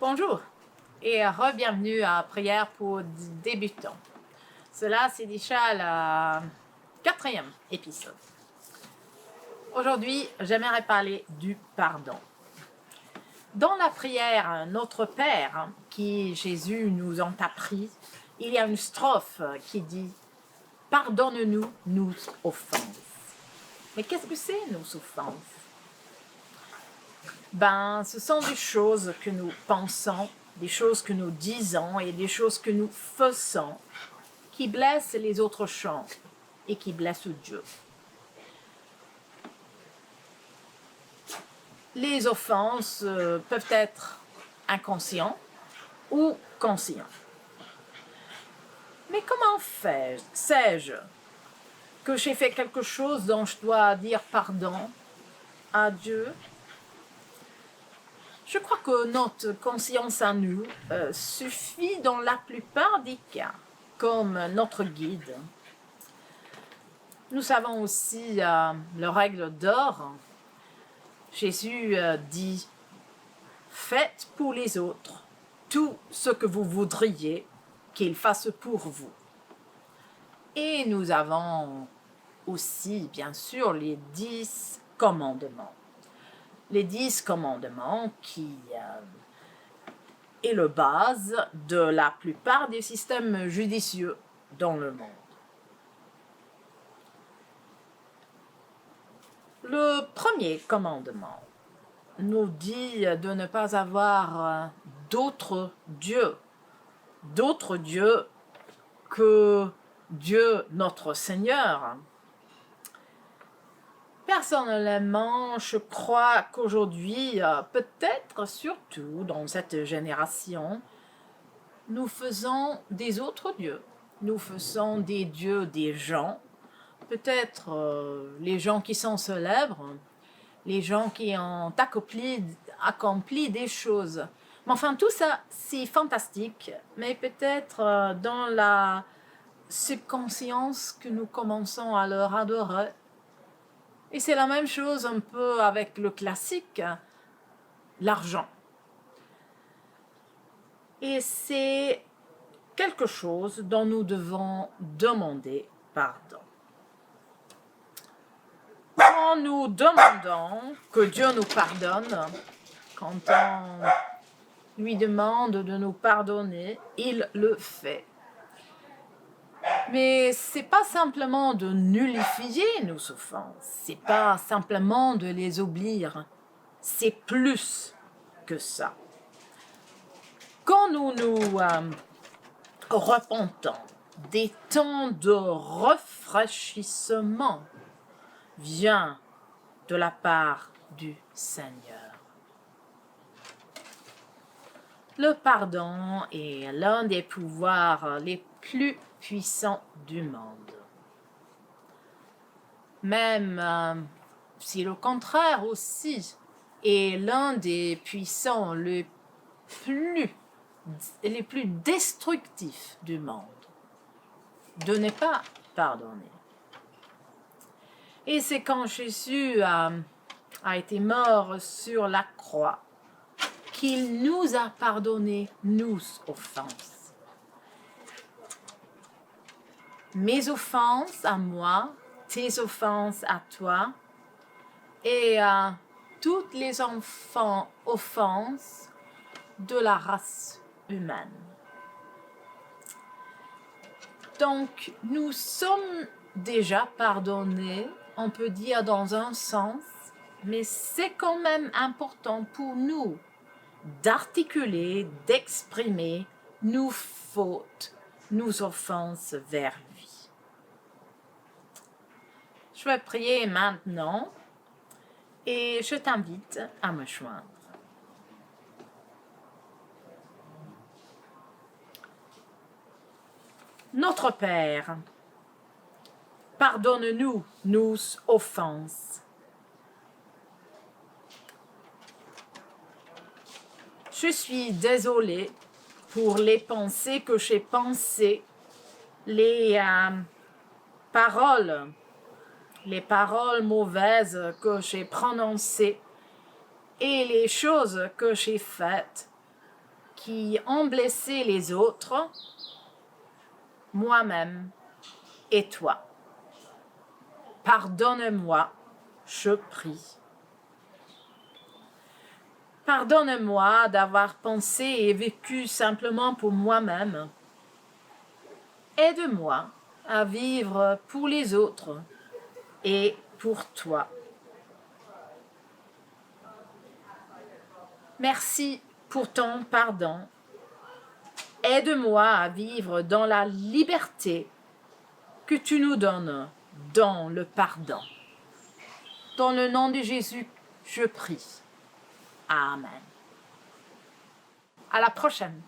Bonjour et re-bienvenue à Prière pour débutants. Cela, c'est déjà le 4e épisode. Aujourd'hui, j'aimerais parler du pardon. Dans la prière Notre Père, qui Jésus nous a appris, il y a une strophe qui dit « Pardonne-nous nos offenses ». Mais qu'est-ce que c'est nos offenses? Ce sont des choses que nous pensons, des choses que nous disons et des choses que nous faisons qui blessent les autres gens et qui blessent Dieu. Les offenses peuvent être inconscientes ou conscientes. Mais comment sais-je que j'ai fait quelque chose dont je dois dire pardon à Dieu? Je crois que notre conscience à nous suffit dans la plupart des cas comme notre guide. Nous savons aussi la règle d'or. Jésus dit « Faites pour les autres tout ce que vous voudriez qu'ils fassent pour vous ». Et nous avons aussi, bien sûr, les 10 commandements. Les 10 commandements qui est la base de la plupart des systèmes judicieux dans le monde. Le premier commandement nous dit de ne pas avoir d'autres dieux que Dieu notre Seigneur. Personnellement, je crois qu'aujourd'hui, peut-être surtout dans cette génération, nous faisons des autres dieux. Nous faisons des dieux des gens, peut-être les gens qui sont célèbres, les gens qui ont accompli des choses. Mais enfin, tout ça, c'est fantastique, mais peut-être dans la subconscience que nous commençons à leur adorer. Et c'est la même chose un peu avec le classique, l'argent. Et c'est quelque chose dont nous devons demander pardon. Quand nous demandons que Dieu nous pardonne, quand on lui demande de nous pardonner, il le fait. Mais c'est pas simplement de nullifier nos offenses, c'est pas simplement de les oublier, c'est plus que ça. Quand nous nous repentons, des temps de rafraîchissement viennent de la part du Seigneur. Le pardon est l'un des pouvoirs les plus puissants du monde. Même si le contraire aussi est l'un des puissants les plus destructifs du monde, de ne pas pardonner. Et c'est quand Jésus a été mort sur la croix qu'il nous a pardonné nos offenses. Mes offenses à moi, tes offenses à toi, et toutes les offenses de la race humaine. Donc, nous sommes déjà pardonnés, on peut dire dans un sens, mais c'est quand même important pour nous d'articuler, d'exprimer nos fautes, nos offenses vers lui. Je vais prier maintenant et je t'invite à me joindre. Notre Père, pardonne-nous nos offenses. Je suis désolée pour les pensées que j'ai pensées, les paroles mauvaises que j'ai prononcées et les choses que j'ai faites qui ont blessé les autres, moi-même et toi. Pardonne-moi, je prie. Pardonne-moi d'avoir pensé et vécu simplement pour moi-même. Aide-moi à vivre pour les autres et pour toi. Merci pour ton pardon. Aide-moi à vivre dans la liberté que tu nous donnes dans le pardon. Dans le nom de Jésus, je prie. Amen. À la prochaine.